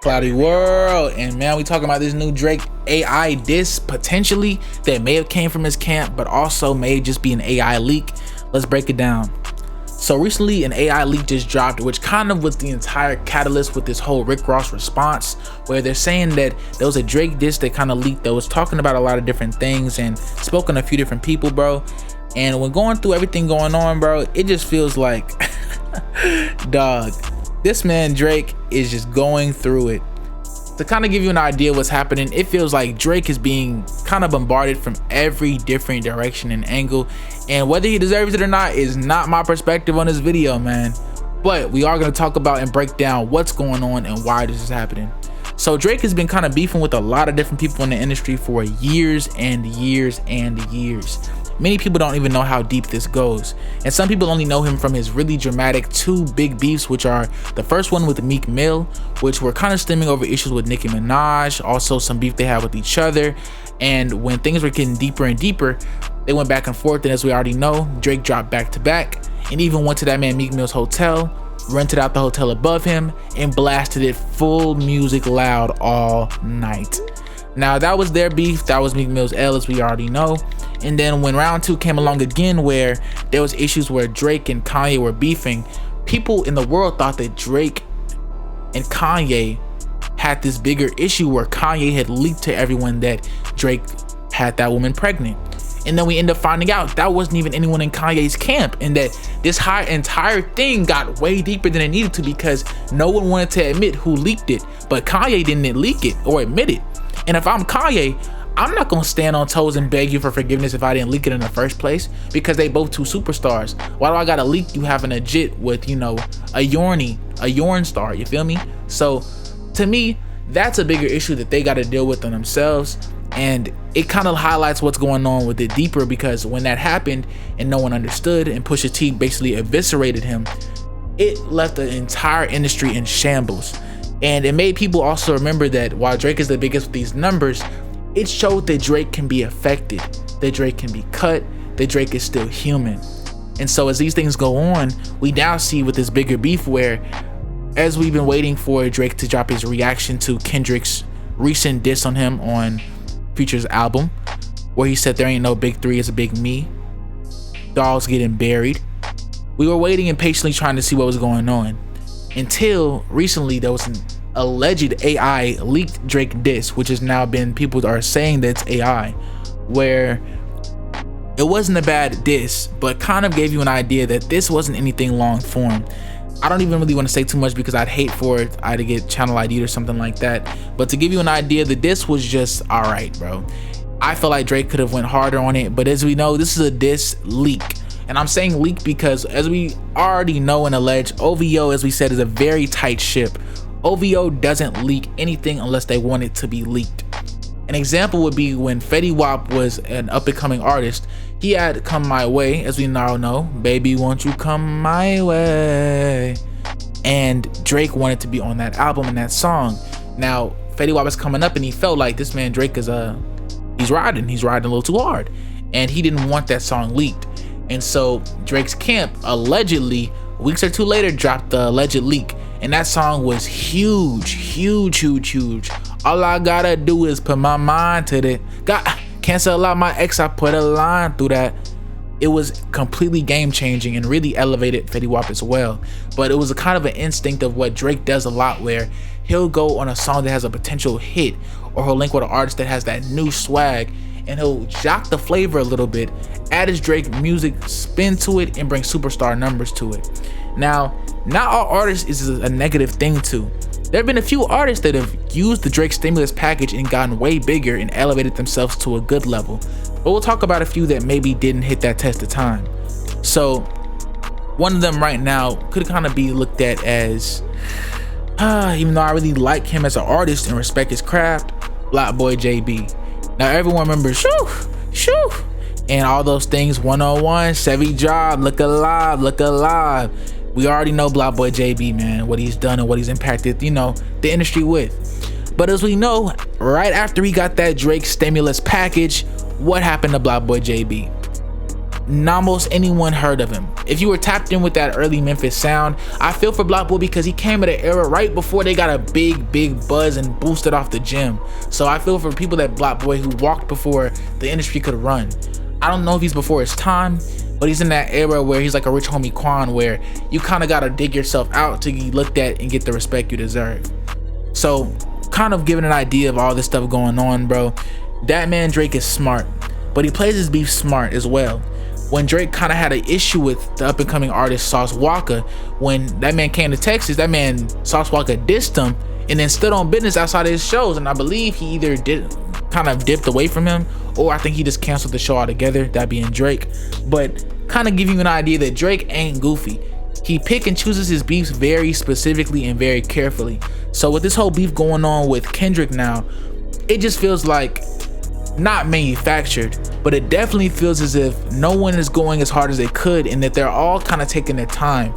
ClowdyWorld, and man, we talking about this new Drake AI diss potentially that may have came from his camp, but also may just be an AI leak. Let's break it down. So recently an AI leak just dropped, which kind of was the entire catalyst with this whole Rick Ross response, where they're saying that there was a Drake diss that kind of leaked that was talking about a lot of different things and spoke on a few different people, bro. And when going through everything going on, bro, it just feels like dog, this man Drake is just going through it. To kind of give you an idea of what's happening, it feels like Drake is being kind of bombarded from every different direction and angle, and whether he deserves it or not is not my perspective on this video, man. But we are going to talk about and break down what's going on and why this is happening. So Drake has been kind of beefing with a lot of different people in the industry for years and years and years. Many people don't even know how deep this goes, and some people only know him from his really dramatic two big beefs, which are the first one with Meek Mill, which were kind of stemming over issues with Nicki Minaj, also some beef they had with each other. And when things were getting deeper and deeper, they went back and forth, and as we already know, Drake dropped back to back and even went to that man Meek Mill's hotel, rented out the hotel above him, and blasted it full music loud all night. Now that was their beef, that was Meek Mill's L, as we already know. And then when round two came along again, where there was issues where Drake and Kanye were beefing, people in the world thought that Drake and Kanye had this bigger issue where Kanye had leaked to everyone that Drake had that woman pregnant. And then we end up finding out that wasn't even anyone in Kanye's camp, and that this entire thing got way deeper than it needed to, because no one wanted to admit who leaked it, but Kanye didn't leak it or admit it. And if I'm Kanye, I'm not gonna stand on toes and beg you for forgiveness if I didn't leak it in the first place, because they both two superstars. Why do I gotta leak you having a jit with, you know, a Yorn star, you feel me? So to me, that's a bigger issue that they gotta deal with on themselves. And it kind of highlights what's going on with it deeper, because when that happened and no one understood and Pusha T basically eviscerated him, it left the entire industry in shambles. And it made people also remember that while Drake is the biggest with these numbers, it showed that Drake can be affected, that Drake can be cut, that Drake is still human. And so as these things go on, we now see with this bigger beef where, as we've been waiting for Drake to drop his reaction to Kendrick's recent diss on him on Future's album, where he said there ain't no big three, it's a big me, dogs getting buried. We were waiting and patiently trying to see what was going on, until recently there was an alleged AI leaked Drake diss, which has now been, people are saying that it's AI, where it wasn't a bad diss, but kind of gave you an idea that this wasn't anything long form. I don't even really want to say too much because I'd hate for it to get channel ID'd or something like that, but to give you an idea, the diss was just alright, bro. I feel like Drake could have went harder on it, but as we know, this is a diss leak. And I'm saying leak because, as we already know and allege, OVO, as we said, is a very tight ship. OVO doesn't leak anything unless they want it to be leaked. An example would be when Fetty Wap was an up-and-coming artist. He had Come My Way, as we now know, Baby Won't You Come My Way, and Drake wanted to be on that album and that song. Now Fetty Wap was coming up and he felt like this man Drake is he's riding a little too hard, and he didn't want that song leaked. And so Drake's camp allegedly weeks or two later dropped the alleged leak, and that song was huge. All I gotta do is put my mind to it. Cancel out my ex, I put a line through that. It was completely game changing and really elevated Fetty Wap as well. But it was a kind of an instinct of what Drake does a lot, where he'll go on a song that has a potential hit, or he'll link with an artist that has that new swag, and he'll jock the flavor a little bit, add his Drake music spin to it, and bring superstar numbers to it. Now, not all artists is a negative thing too. There have been a few artists that have used the Drake stimulus package and gotten way bigger and elevated themselves to a good level. But we'll talk about a few that maybe didn't hit that test of time. So one of them right now could kind of be looked at as, even though I really like him as an artist and respect his craft, Black Boy JB. Now everyone remembers shoo, and all those things, 101, Chevy Job, look alive. We already know Black Boy JB, man, what he's done and what he's impacted, you know, the industry with. But as we know, right after he got that Drake stimulus package, what happened to Black Boy JB? not most anyone heard of him. If you were tapped in with that early Memphis sound, I feel for Block Boy because he came at an era right before they got a big buzz and boosted off the gym. So I feel for people that Block Boy who walked before the industry could run. I don't know if he's before his time, but he's in that era where he's like a rich homie Quan, where you kind of gotta dig yourself out to get looked at and get the respect you deserve. So kind of giving an idea of all this stuff going on, bro. That man Drake is smart, but he plays his beef smart as well. When Drake kind of had an issue with the up and coming artist Sauce Walka, when that man came to Texas, that man Sauce Walka dissed him and then stood on business outside of his shows. And I believe he either kind of dipped away from him, or I think he just canceled the show altogether, that being Drake. But kind of give you an idea that Drake ain't goofy. He pick and chooses his beefs very specifically and very carefully. So with this whole beef going on with Kendrick now, it just feels like not manufactured, but it definitely feels as if no one is going as hard as they could, and that they're all kind of taking their time.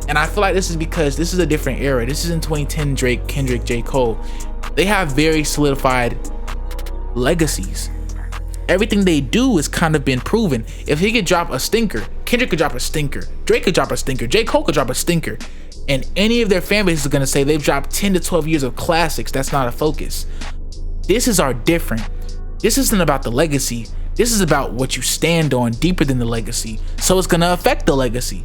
And I feel like this is because this is a different era. This is in 2010 Drake, Kendrick, J. Cole. They have very solidified legacies. Everything they do has kind of been proven. If he could drop a stinker, Kendrick could drop a stinker, Drake could drop a stinker, J. Cole could drop a stinker, and any of their fan bases are gonna say they've dropped 10 to 12 years of classics. That's not a focus. This is our different. This isn't about the legacy. This is about what you stand on deeper than the legacy. So it's gonna affect the legacy.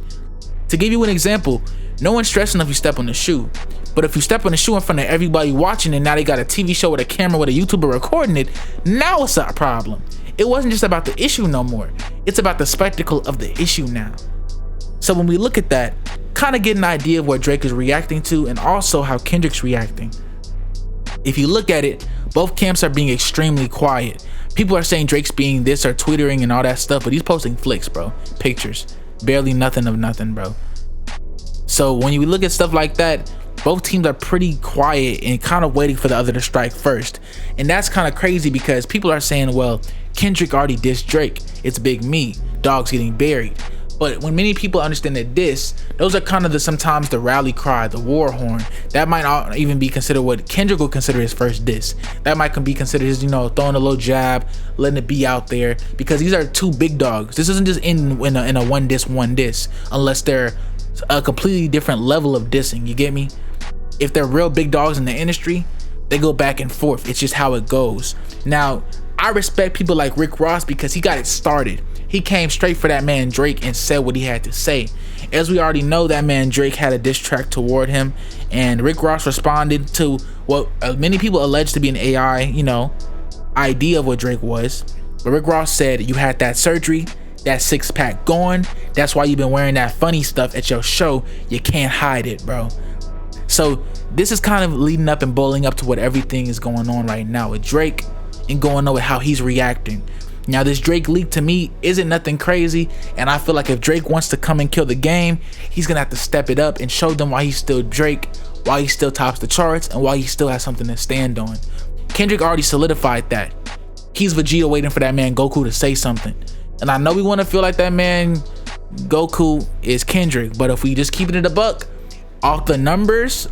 To give you an example, no one's stressing if you step on the shoe. But if you step on the shoe in front of everybody watching, and now they got a TV show with a camera with a YouTuber recording it, now it's a problem. It wasn't just about the issue no more. It's about the spectacle of the issue now. So when we look at that, kind of get an idea of what Drake is reacting to, and also how Kendrick's reacting. If you look at it, both camps are being extremely quiet. People are saying Drake's being this or twittering and all that stuff, but he's posting flicks, bro. Pictures. Barely nothing of nothing, bro. So when you look at stuff like that, both teams are pretty quiet and kind of waiting for the other to strike first. And that's kind of crazy because people are saying, well, Kendrick already dissed Drake. It's Big Me. Dogs getting buried. But when many people understand that those are kind of sometimes the rally cry, the war horn. That might not even be considered what Kendrick would consider his first diss. That might be considered his, throwing a little jab, letting it be out there, because these are two big dogs. This isn't just in a one diss, unless they're a completely different level of dissing. You get me? If they're real big dogs in the industry, they go back and forth. It's just how it goes. Now, I respect people like Rick Ross because he got it started. He came straight for that man Drake and said what he had to say. As we already know, that man Drake had a diss track toward him, and Rick Ross responded to what many people allege to be an AI, idea of what Drake was. But Rick Ross said, you had that surgery, that six-pack going, that's why you've been wearing that funny stuff at your show. You can't hide it, bro. So this is kind of leading up and boiling up to what everything is going on right now with Drake, and going on with how he's reacting. Now, this Drake leak to me isn't nothing crazy, and I feel like if Drake wants to come and kill the game, he's gonna have to step it up and show them why he's still Drake, why he still tops the charts, and why he still has something to stand on. Kendrick already solidified that. He's Vegeta waiting for that man Goku to say something. And I know we want to feel like that man Goku is Kendrick, but if we just keep it in a buck, off numbers,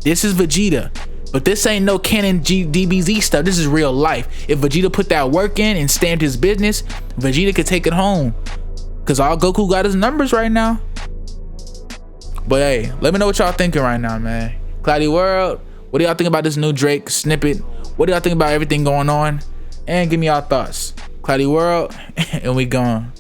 this is Vegeta. But this ain't no canon DBZ stuff. This is real life. If Vegeta put that work in and stamped his business, Vegeta could take it home. Cause all Goku got is numbers right now. But hey, let me know what y'all thinking right now, man. ClowdyWorld, what do y'all think about this new Drake snippet? What do y'all think about everything going on? And give me y'all thoughts. ClowdyWorld, and we gone.